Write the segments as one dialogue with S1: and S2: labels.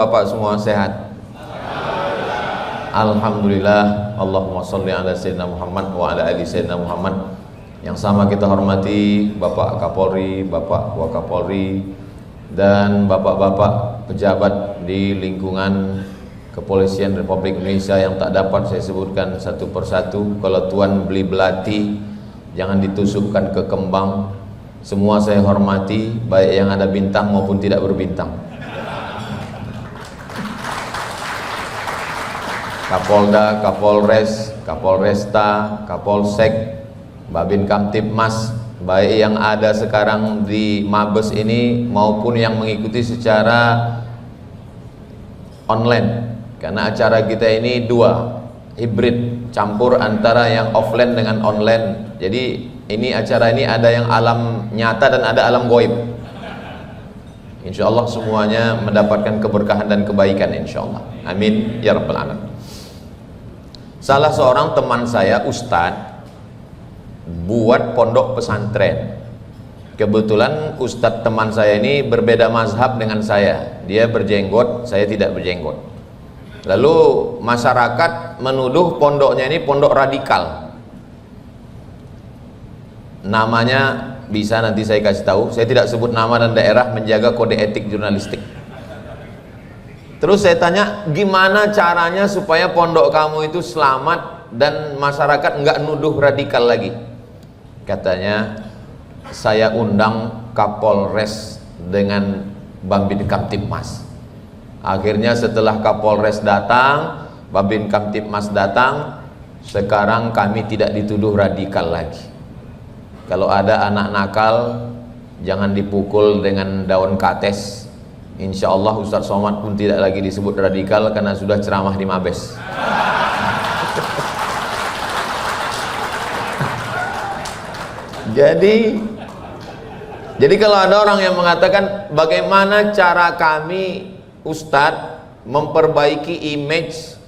S1: Bapak semua sehat? Alhamdulillah. Allahumma sholli ala sayyidina Muhammad wa ala ali sayyidina Muhammad. Yang sama kita hormati Bapak Kapolri, Bapak Wakapolri, dan bapak-bapak pejabat di lingkungan Kepolisian Republik Indonesia yang tak dapat saya sebutkan satu persatu. Kalau Tuan beli belati, jangan ditusukkan ke kembang. Semua saya hormati, baik yang ada bintang maupun tidak berbintang. Kapolda, Kapolres, Kapolresta, Kapolsek, Babin Kamtibmas, baik yang ada sekarang di Mabes ini maupun yang mengikuti secara online, karena acara kita ini dua, hibrid, campur antara yang offline dengan online. Jadi ini acara ini ada yang alam nyata dan ada alam goib. Insya Allah semuanya mendapatkan keberkahan dan kebaikan, insya Allah, amin ya rabbal alamin. Salah seorang teman saya, Ustadz, buat pondok pesantren. Kebetulan Ustadz teman saya ini berbeda mazhab dengan saya. Dia berjenggot, saya tidak berjenggot. Lalu masyarakat menuduh pondoknya ini pondok radikal. Namanya bisa nanti saya kasih tahu. Saya tidak sebut nama dan daerah, menjaga kode etik jurnalistik. Terus saya tanya, gimana caranya supaya pondok kamu itu selamat dan masyarakat nggak nuduh radikal lagi? Katanya, saya undang Kapolres dengan Babin Kamtibmas. Akhirnya setelah Kapolres datang, Babin Kamtibmas datang, sekarang kami tidak dituduh radikal lagi. Kalau ada anak nakal, jangan dipukul dengan daun kates. Insya Allah Ustadz Somad pun tidak lagi disebut radikal karena sudah ceramah di Mabes. Jadi kalau ada orang yang mengatakan bagaimana cara kami Ustadz memperbaiki image,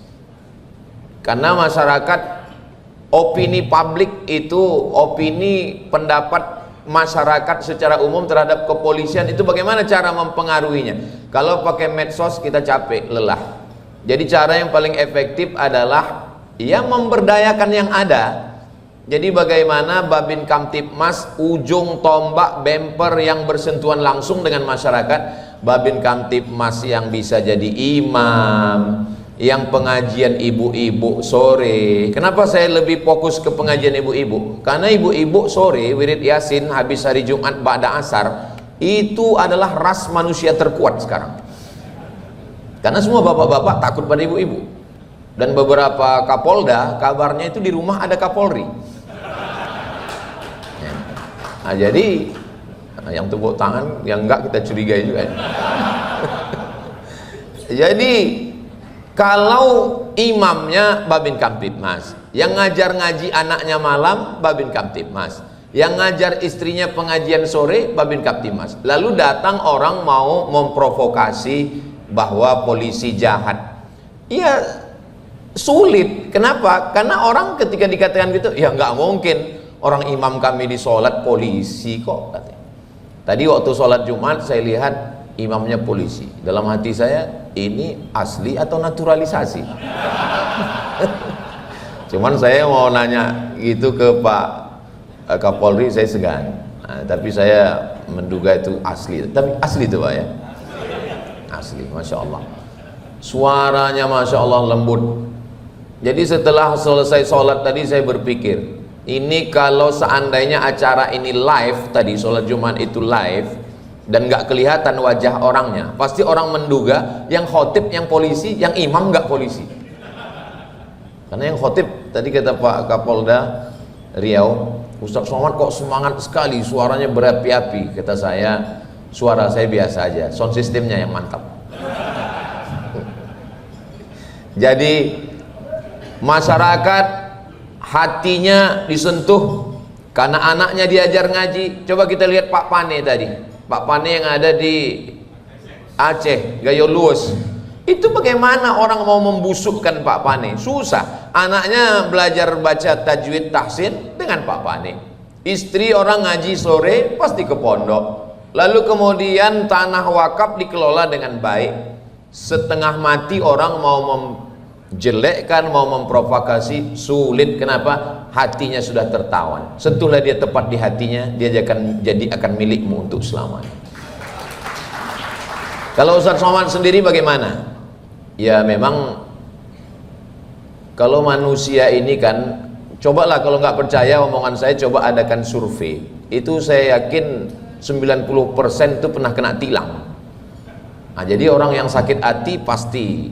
S1: karena masyarakat, opini publik itu opini pendapat masyarakat secara umum terhadap kepolisian itu bagaimana cara mempengaruhinya. Kalau pakai medsos kita capek, lelah. Jadi cara yang paling efektif adalah ya memberdayakan yang ada. Jadi bagaimana Babin Kamtibmas ujung tombak bemper yang bersentuhan langsung dengan masyarakat, Babin Kamtibmas yang bisa jadi imam, yang pengajian ibu-ibu sore. Kenapa saya lebih fokus ke pengajian ibu-ibu? Karena ibu-ibu sore wirid Yasin habis hari Jumat ba'da asar itu adalah ras manusia terkuat sekarang. Karena semua bapak-bapak takut pada ibu-ibu. Dan beberapa Kapolda kabarnya itu di rumah ada Kapolri. Nah, jadi yang tepuk tangan, yang enggak kita curigai juga. Jadi kalau imamnya Babin Kamtibmas, yang ngajar ngaji anaknya malam Babin Kamtibmas, yang ngajar istrinya pengajian sore Babin Kamtibmas. Lalu datang orang mau memprovokasi bahwa polisi jahat. Ya sulit. Kenapa? Karena orang ketika dikatakan gitu, ya nggak mungkin orang imam kami di sholat polisi kok katanya. Tadi waktu sholat Jumat saya lihat imamnya polisi. Dalam hati saya, ini asli atau naturalisasi? Cuman saya mau nanya gitu ke Pak Kapolri, saya segan. Nah, tapi saya menduga itu asli. Tapi asli itu Pak ya? Asli, Masya Allah. Suaranya Masya Allah lembut. Jadi setelah selesai sholat tadi saya berpikir, ini kalau seandainya acara ini live, tadi sholat Jumat itu live, dan nggak kelihatan wajah orangnya, pasti orang menduga yang khotib yang polisi, yang imam nggak polisi. Karena yang khotib tadi kata Pak Kapolda Riau, Ustadz Somad kok semangat sekali, suaranya berapi-api. Kata saya, suara saya biasa aja, sound systemnya yang mantap. Jadi masyarakat hatinya disentuh karena anaknya diajar ngaji. Coba kita lihat Pak Pane tadi, Pak Pane yang ada di Aceh, Gayo Luwes. Itu bagaimana orang mau membusukkan Pak Pane? Susah. Anaknya belajar baca tajwid tahsin dengan Pak Pane. Istri orang ngaji sore pasti ke pondok. Lalu kemudian tanah wakaf dikelola dengan baik. setengah mati orang mau menjelekkan, mau memprovokasi, sulit. Kenapa? Hatinya sudah tertawan. Sentuhlah dia tepat di hatinya, dia akan milikmu untuk selamanya. Kalau Ustaz Somad sendiri bagaimana? Ya memang kalau manusia ini kan, cobalah kalau nggak percaya omongan saya, coba adakan survei. Itu saya yakin 90% itu pernah kena tilang. Nah, jadi orang yang sakit hati pasti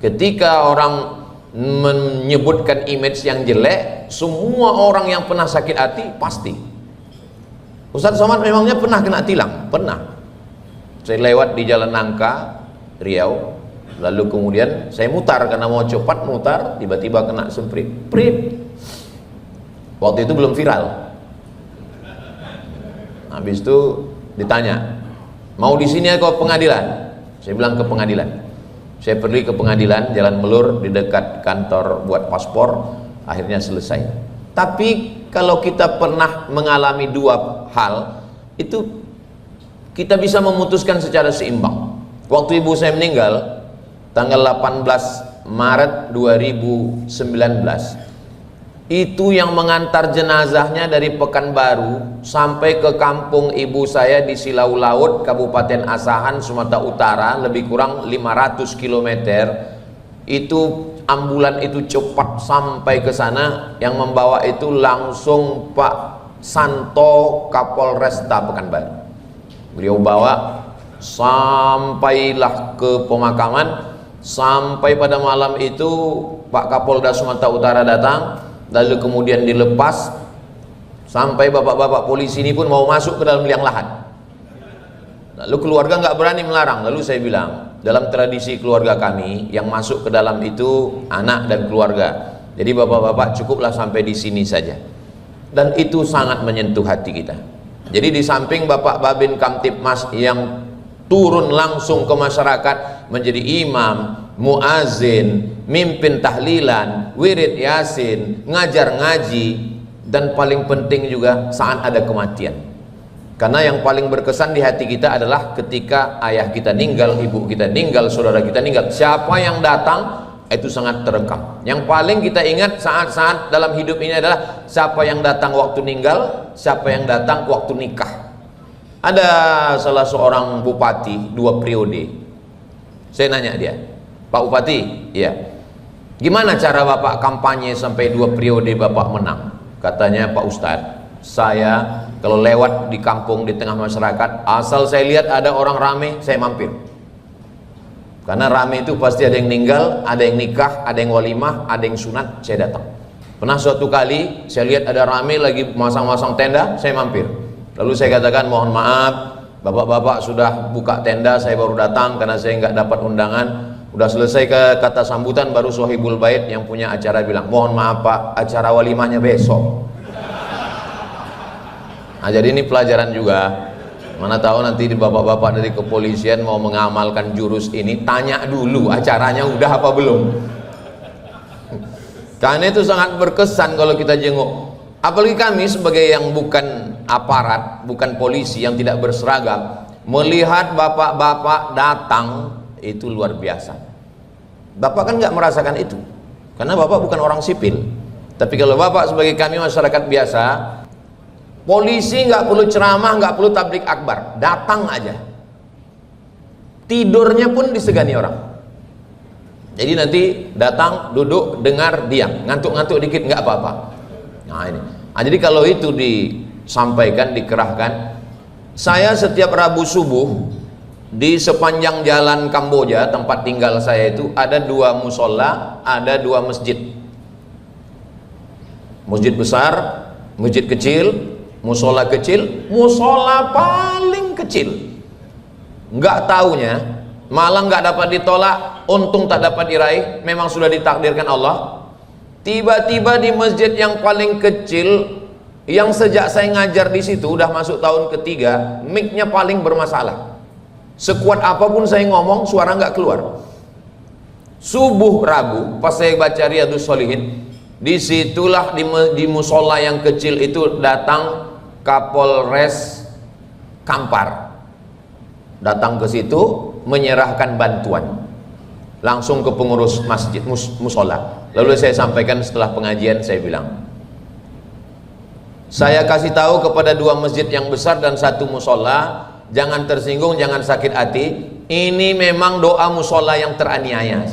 S1: ketika orang menyebutkan image yang jelek, semua orang yang pernah sakit hati pasti. Ustaz Somad memangnya pernah kena tilang? Pernah. Saya lewat di Jalan Nangka, Riau, lalu kemudian saya mutar karena mau cepat mutar, tiba-tiba kena semprit. Prit. Waktu itu belum viral. Habis itu ditanya, mau di sini atau pengadilan? Saya bilang ke pengadilan. Saya pergi ke pengadilan Jalan Melur di dekat kantor buat paspor, akhirnya selesai. Tapi kalau kita pernah mengalami dua hal, itu kita bisa memutuskan secara seimbang. Waktu ibu saya meninggal tanggal 18 Maret 2019, itu yang mengantar jenazahnya dari Pekanbaru sampai ke kampung ibu saya di Silau Laut, Kabupaten Asahan, Sumatera Utara, lebih kurang 500 km. Itu ambulan itu cepat sampai ke sana, yang membawa itu langsung Pak Santo, Kapolresta Pekanbaru. Beliau bawa sampailah ke pemakaman. Sampai pada malam itu Pak Kapolda Sumatera Utara datang, lalu kemudian dilepas. Sampai bapak-bapak polisi ini pun mau masuk ke dalam liang lahat. Lalu keluarga nggak berani melarang. Lalu saya bilang, dalam tradisi keluarga kami yang masuk ke dalam itu anak dan keluarga. Jadi bapak-bapak cukuplah sampai di sini saja. Dan itu sangat menyentuh hati kita. Jadi di samping Bapak Babin Kamtipmas yang turun langsung ke masyarakat menjadi imam, muazin, mimpin tahlilan, wirid yasin, ngajar ngaji, dan paling penting juga saat ada kematian. Karena yang paling berkesan di hati kita adalah ketika ayah kita meninggal, ibu kita meninggal, saudara kita meninggal, siapa yang datang itu sangat terekam. Yang paling kita ingat saat-saat dalam hidup ini adalah siapa yang datang waktu meninggal, siapa yang datang waktu nikah. Ada salah seorang bupati 2 periode. Saya nanya dia, Pak Bupati, iya, gimana cara Bapak kampanye sampai 2 periode Bapak menang? Katanya, Pak Ustadz, saya kalau lewat di kampung, di tengah masyarakat, asal saya lihat ada orang rame, saya mampir. Karena rame itu pasti ada yang meninggal, ada yang nikah, ada yang walimah, ada yang sunat, saya datang. Pernah suatu kali saya lihat ada rame lagi masang-masang tenda, saya mampir. Lalu saya katakan, mohon maaf, bapak-bapak sudah buka tenda, saya baru datang karena saya nggak dapat undangan. Udah selesai ke kata sambutan, baru Sohibul Bait yang punya acara bilang, mohon maaf Pak, acara walimahnya besok. Nah jadi ini pelajaran juga. Mana tahu nanti di bapak-bapak dari kepolisian mau mengamalkan jurus ini, tanya dulu acaranya udah apa belum. Karena itu sangat berkesan kalau kita jenguk. Apalagi kami sebagai yang bukan aparat, bukan polisi, yang tidak berseragam, melihat bapak-bapak datang itu luar biasa. Bapak kan nggak merasakan itu, karena bapak bukan orang sipil. Tapi kalau bapak sebagai kami masyarakat biasa, polisi nggak perlu ceramah, nggak perlu tablik akbar, datang aja. Tidurnya pun disegani orang. Jadi nanti datang, duduk, dengar, diam, ngantuk-ngantuk dikit nggak apa-apa. Nah ini. Nah, jadi kalau itu disampaikan, dikerahkan, saya setiap Rabu subuh di sepanjang jalan Kamboja tempat tinggal saya itu ada 2 musola, ada 2 masjid. Masjid besar, masjid kecil, musola kecil, musola paling kecil. Nggak taunya, malah nggak dapat ditolak, untung tak dapat diraih, memang sudah ditakdirkan Allah. Tiba-tiba di masjid yang paling kecil, yang sejak saya ngajar di situ udah masuk tahun ketiga, mic-nya paling bermasalah. Sekuat apapun saya ngomong, suara nggak keluar. Subuh Rabu, pas saya baca Riyadhus Shalihin, disitulah di musola yang kecil itu datang Kapolres Kampar, datang ke situ menyerahkan bantuan. langsung ke pengurus masjid musola. Lalu saya sampaikan setelah pengajian, saya bilang, saya kasih tahu kepada 2 masjid yang besar dan 1 musola, jangan tersinggung, jangan sakit hati. Ini memang doa musola yang teraniaya.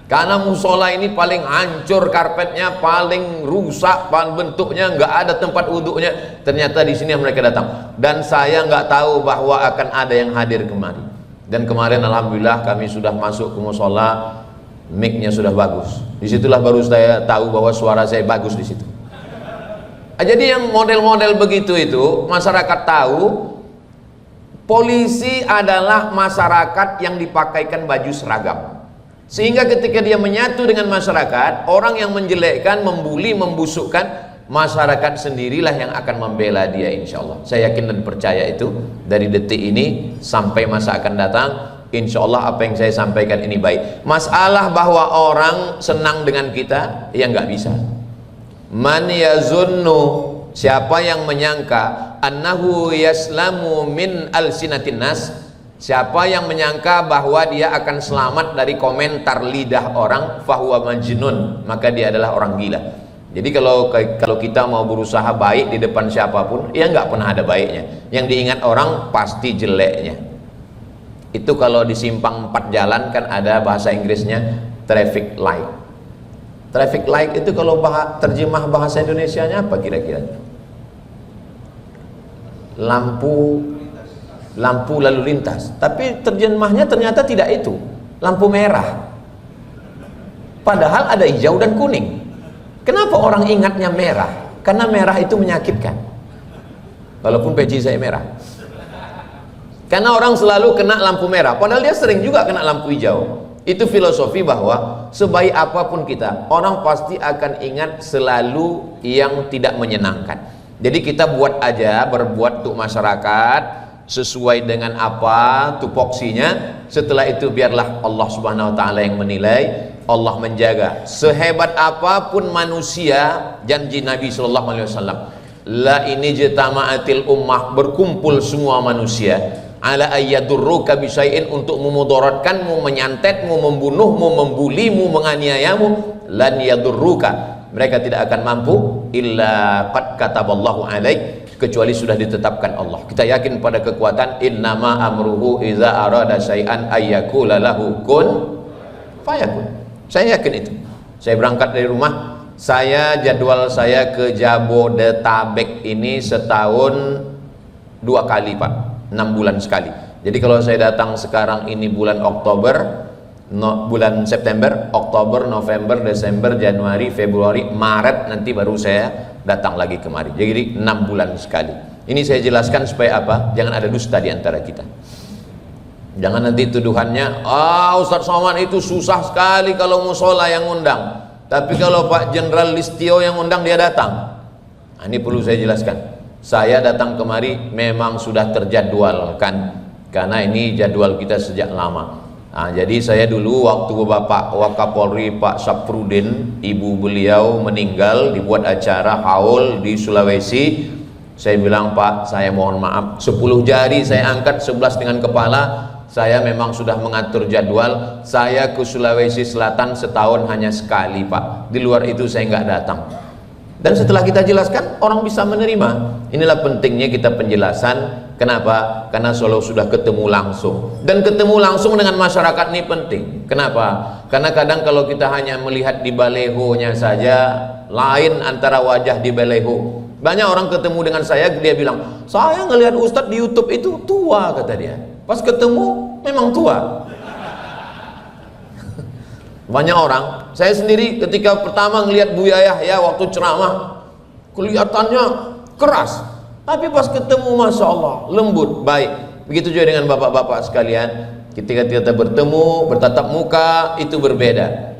S1: Karena musola ini paling hancur karpetnya, paling rusak, paling bentuknya, nggak ada tempat wudhunya. Ternyata di sini mereka datang, dan saya nggak tahu bahwa akan ada yang hadir kemari. Dan kemarin alhamdulillah kami sudah masuk ke musola, mic-nya sudah bagus. Disitulah baru saya tahu bahwa suara saya bagus di situ. Jadi yang model-model begitu itu masyarakat tahu. Polisi adalah masyarakat yang dipakaikan baju seragam, sehingga ketika dia menyatu dengan masyarakat, orang yang menjelekkan, membuli, membusukkan, masyarakat sendirilah yang akan membela dia, insya Allah. Saya yakin dan percaya itu. Dari detik ini sampai masa akan datang, insya Allah apa yang saya sampaikan ini baik. Masalah bahwa orang senang dengan kita, ya nggak bisa. Man yazunnu, siapa yang menyangka, annahu yaslamu min alsinatin nas, siapa yang menyangka bahwa dia akan selamat dari komentar lidah orang, fahuwa majnun, maka dia adalah orang gila. Jadi kalau kita mau berusaha baik di depan siapapun, ya nggak pernah ada baiknya. Yang diingat orang pasti jeleknya. Itu kalau di simpang 4 jalan kan ada bahasa Inggrisnya traffic light. Traffic light itu kalau terjemah bahasa Indonesianya apa kira-kira? Lampu lalu lintas. Tapi terjemahnya ternyata tidak itu. Lampu merah. Padahal ada hijau dan kuning. Kenapa orang ingatnya merah? Karena merah itu menyakitkan. Walaupun peci saya merah. Karena orang selalu kena lampu merah, padahal dia sering juga kena lampu hijau. Itu filosofi bahwa sebaik apapun kita, orang pasti akan ingat selalu yang tidak menyenangkan. Jadi kita berbuat untuk masyarakat sesuai dengan apa tupoksinya. Setelah itu biarlah Allah Subhanahu wa taala yang menilai. Allah menjaga. Sehebat apapun manusia, janji Nabi sallallahu alaihi wasallam, la ini jitama'atil ummah, berkumpul semua manusia, ala ayyadurruka bisyai'in, untuk memudaratkanmu, menyantetmu, membunuhmu, membulimu, menganiayamu, lan yadurruka, mereka tidak akan mampu illa qad kataballahu alaik, kecuali sudah ditetapkan Allah. Kita yakin pada kekuatan innama amruhu iza arada syai'an ayyakula lahu kun fayakun. Saya yakin itu. Saya berangkat dari rumah, jadwal saya ke Jabodetabek ini setahun 2 kali Pak, 6 bulan sekali. Jadi kalau saya datang sekarang ini bulan Oktober, bulan September, Oktober, November, Desember, Januari, Februari, Maret, nanti baru saya datang lagi kemari. Jadi 6 bulan sekali. Ini saya jelaskan supaya apa? Jangan ada dusta di antara kita. Jangan nanti tuduhannya, Ustadz Somad itu susah sekali kalau musola yang undang, tapi kalau Pak Jenderal Listio yang undang dia datang. Nah, ini perlu saya jelaskan. Saya datang kemari memang sudah terjadwalkan, karena ini jadwal kita sejak lama. Nah, jadi saya dulu waktu Bapak Wakapolri Pak Saprudin, ibu beliau meninggal, dibuat acara haul di Sulawesi. Saya bilang, Pak, saya mohon maaf, 10 jari saya angkat, 11 dengan kepala. Saya memang sudah mengatur jadwal. Saya ke Sulawesi Selatan setahun hanya sekali Pak. Di luar itu saya nggak datang. Dan setelah kita jelaskan, orang bisa menerima. Inilah pentingnya kita penjelasan. Kenapa? Karena selalu sudah ketemu langsung. Dan ketemu langsung dengan masyarakat ini penting. Kenapa? Karena kadang kalau kita hanya melihat di balehonya saja, lain antara wajah di baleho. Banyak orang ketemu dengan saya, dia bilang, saya ngelihat Ustadz di YouTube itu tua, kata dia. Pas ketemu memang tua. Banyak orang, saya sendiri ketika pertama ngelihat Buya Yahya waktu ceramah, kelihatannya keras, tapi pas ketemu Masya Allah lembut, baik. Begitu juga dengan bapak-bapak sekalian, ketika kita bertemu, bertatap muka, itu berbeda.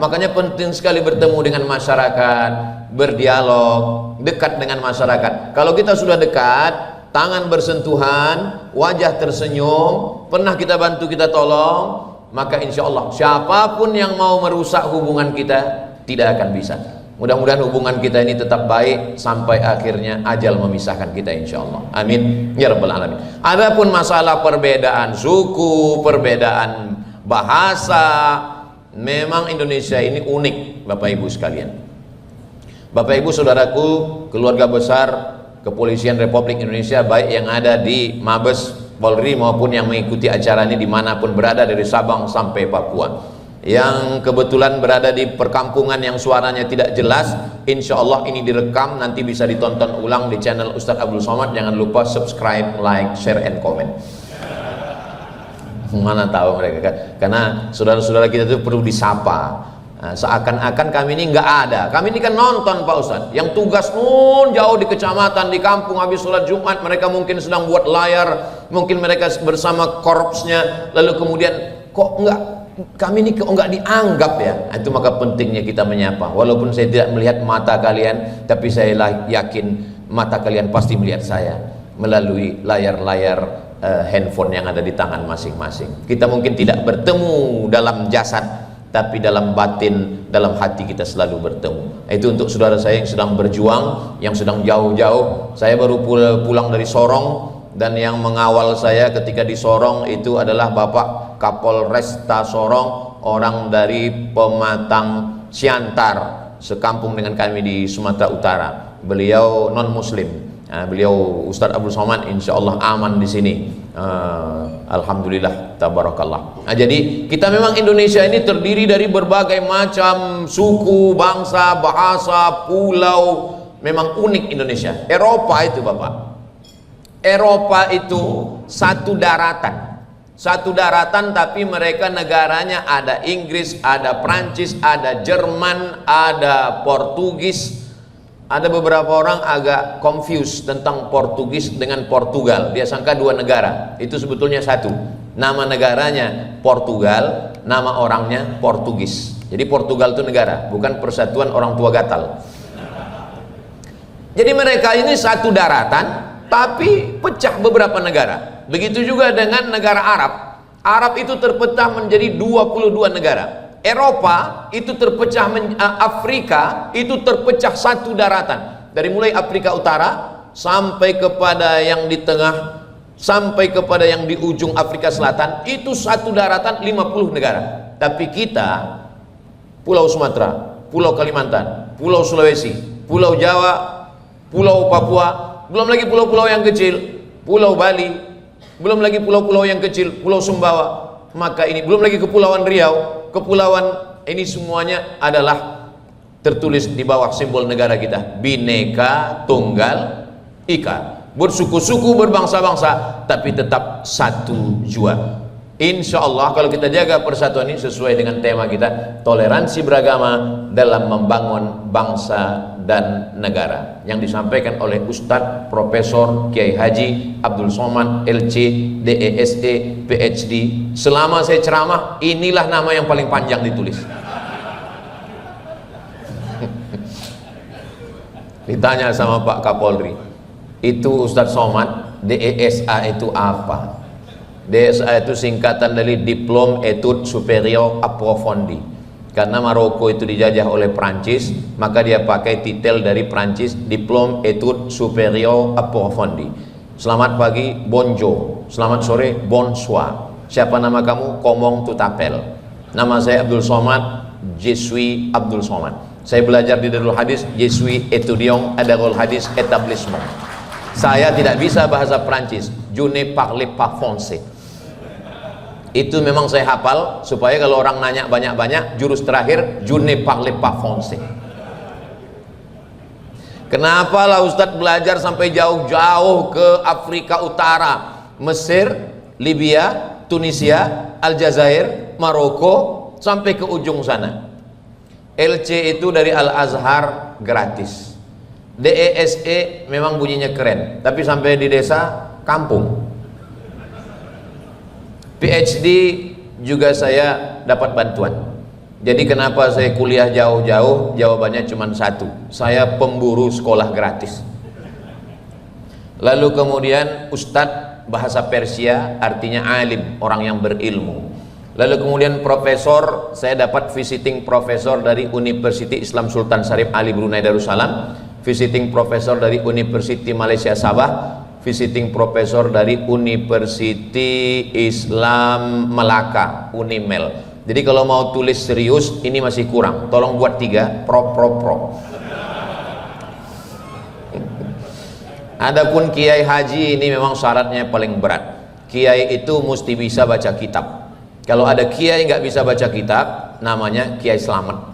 S1: Makanya penting sekali bertemu dengan masyarakat, berdialog, dekat dengan masyarakat. Kalau kita sudah dekat, tangan bersentuhan, wajah tersenyum, pernah kita bantu, kita tolong, maka insya Allah siapapun yang mau merusak hubungan kita tidak akan bisa. Mudah-mudahan hubungan kita ini tetap baik sampai akhirnya ajal memisahkan kita, insya Allah. Amin ya rabbal alamin. Adapun masalah perbedaan suku, perbedaan bahasa. Memang Indonesia ini unik, Bapak Ibu sekalian. Bapak Ibu saudaraku, keluarga besar Kepolisian Republik Indonesia, baik yang ada di Mabes Polri maupun yang mengikuti acara ini dimanapun berada dari Sabang sampai Papua, yang kebetulan berada di perkampungan yang suaranya tidak jelas, insya Allah ini direkam, nanti bisa ditonton ulang di channel Ustadz Abdul Somad. Jangan lupa subscribe, like, share, and comment. Mana tahu mereka kan, karena saudara-saudara kita itu perlu disapa. Nah, seakan-akan kami ini nggak ada. Kami ini kan nonton Pak Ustadz, yang tugas jauh di kecamatan, di kampung, habis sholat Jumat mereka mungkin sedang buat layar, mungkin mereka bersama korpsnya, lalu kemudian kok nggak, kami ini kok nggak dianggap ya. Nah, itu maka pentingnya kita menyapa. Walaupun saya tidak melihat mata kalian, tapi saya yakin mata kalian pasti melihat saya melalui layar-layar handphone yang ada di tangan masing-masing. Kita mungkin tidak bertemu dalam jasad, tapi dalam batin, dalam hati kita selalu bertemu. Itu untuk saudara saya yang sedang berjuang, yang sedang jauh-jauh. Saya baru pulang dari Sorong, dan yang mengawal saya ketika di Sorong itu adalah Bapak Kapolresta Sorong, orang dari Pematang Siantar, sekampung dengan kami di Sumatera Utara. Beliau non muslim. Beliau Ustadz Abdul Somad insya Allah aman di sini. Alhamdulillah, tabarakallah. Nah, jadi kita memang Indonesia ini terdiri dari berbagai macam suku, bangsa, bahasa, pulau. Memang unik Indonesia. Eropa itu Bapak, Eropa itu satu daratan, tapi mereka negaranya ada Inggris, ada Prancis, ada Jerman, ada Portugis. Ada beberapa orang agak confused tentang Portugis dengan Portugal. Dia sangka dua negara, itu sebetulnya satu. Nama negaranya Portugal, nama orangnya Portugis. Jadi Portugal itu negara, bukan persatuan orang tua gatal. Jadi mereka ini satu daratan, tapi pecah beberapa negara. Begitu juga dengan negara Arab. Arab itu terpecah menjadi 22 negara. Eropa itu terpecah, Afrika itu terpecah satu daratan, dari mulai Afrika Utara sampai kepada yang di tengah, sampai kepada yang di ujung Afrika Selatan, itu satu daratan 50 negara. Tapi kita, Pulau Sumatera, Pulau Kalimantan, Pulau Sulawesi, Pulau Jawa, Pulau Papua, belum lagi pulau-pulau yang kecil, Pulau Bali, belum lagi pulau-pulau yang kecil, Pulau Sumbawa, maka ini belum lagi Kepulauan Riau. Kepulauan ini semuanya adalah tertulis di bawah simbol negara kita, Bhinneka Tunggal Ika, bersuku-suku, berbangsa-bangsa, tapi tetap satu jua. Insya Allah kalau kita jaga persatuan ini sesuai dengan tema kita, toleransi beragama dalam membangun bangsa dan negara, yang disampaikan oleh Ustadz Profesor Kiai Haji Abdul Somad LC DESE PhD. Selama saya ceramah, inilah nama yang paling panjang ditulis. Ditanya sama Pak Kapolri, itu Ustadz Somad, DESA itu apa? DSA itu singkatan dari Diplôme Études Supérieures Approfondies. Karena Maroko itu dijajah oleh Prancis, maka dia pakai titel dari Prancis, Diplôme Études Supérieures Approfondies. Selamat pagi, bonjour. Selamat sore, bonsoir. Siapa nama kamu? Comment tu t'appelles? Nama saya Abdul Somad, je suis Abdul Somad. Saya belajar di Darul Hadis, je suis étudiant à Darul Hadis établissement. Saya tidak bisa bahasa Prancis, je ne parle pas français. Itu memang saya hafal supaya kalau orang nanya banyak-banyak, jurus terakhir je ne parle pas français. Kenapa lah Ustadz belajar sampai jauh-jauh ke Afrika Utara, Mesir, Libya, Tunisia, Aljazair, Maroko, sampai ke ujung sana. LC itu dari Al-Azhar gratis. DESE memang bunyinya keren, tapi sampai di desa kampung. PhD juga saya dapat bantuan. Jadi kenapa saya kuliah jauh-jauh? Jawabannya cuma satu, saya pemburu sekolah gratis. Lalu kemudian Ustadz bahasa Persia, artinya alim, orang yang berilmu. Lalu kemudian profesor, saya dapat visiting profesor dari University Islam Sultan Syarif Ali Brunei Darussalam, visiting profesor dari University Malaysia Sabah, visiting professor dari University Islam Melaka, Unimel. Jadi kalau mau tulis serius ini masih kurang, tolong buat 3 pro. Adapun kiai haji ini memang syaratnya paling berat. Kiai itu mesti bisa baca kitab. Kalau ada kiai nggak bisa baca kitab, namanya kiai selamat.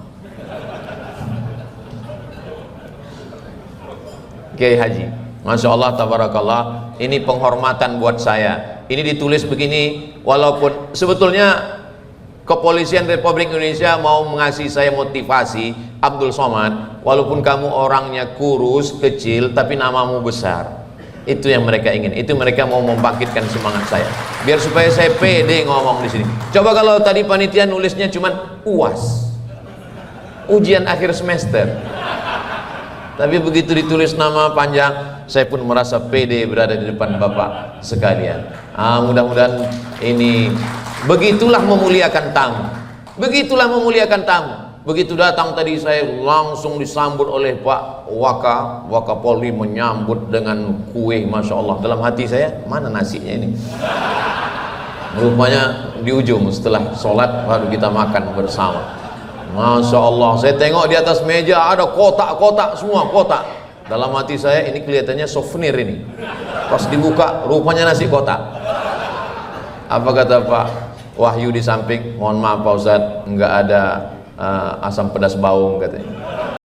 S1: Kiai haji, masya Allah, tabarakallah, ini penghormatan buat saya. Ini ditulis begini, walaupun sebetulnya Kepolisian Republik Indonesia mau mengasih saya motivasi, Abdul Somad, walaupun kamu orangnya kurus, kecil, tapi namamu besar. Itu yang mereka ingin. Itu mereka mau membangkitkan semangat saya. Biar supaya saya pede ngomong di sini. Coba kalau tadi panitia nulisnya cuman UAS, ujian akhir semester. Tapi begitu ditulis nama panjang, saya pun merasa pede berada di depan Bapak sekalian. Mudah-mudahan ini, begitulah memuliakan tamu. Begitulah memuliakan tamu. Begitu datang tadi saya langsung disambut oleh Pak Wakapolri, menyambut dengan kue, masya Allah. Dalam hati saya, mana nasinya ini? Rupanya di ujung setelah sholat baru kita makan bersama. Masya Allah, saya tengok di atas meja ada kotak-kotak, semua kotak. Dalam hati saya, ini kelihatannya souvenir ini. Pas dibuka, rupanya nasi kotak. Apa kata Pak Wahyu di samping? Mohon maaf Pak Ustadz, enggak ada asam pedas baung katanya.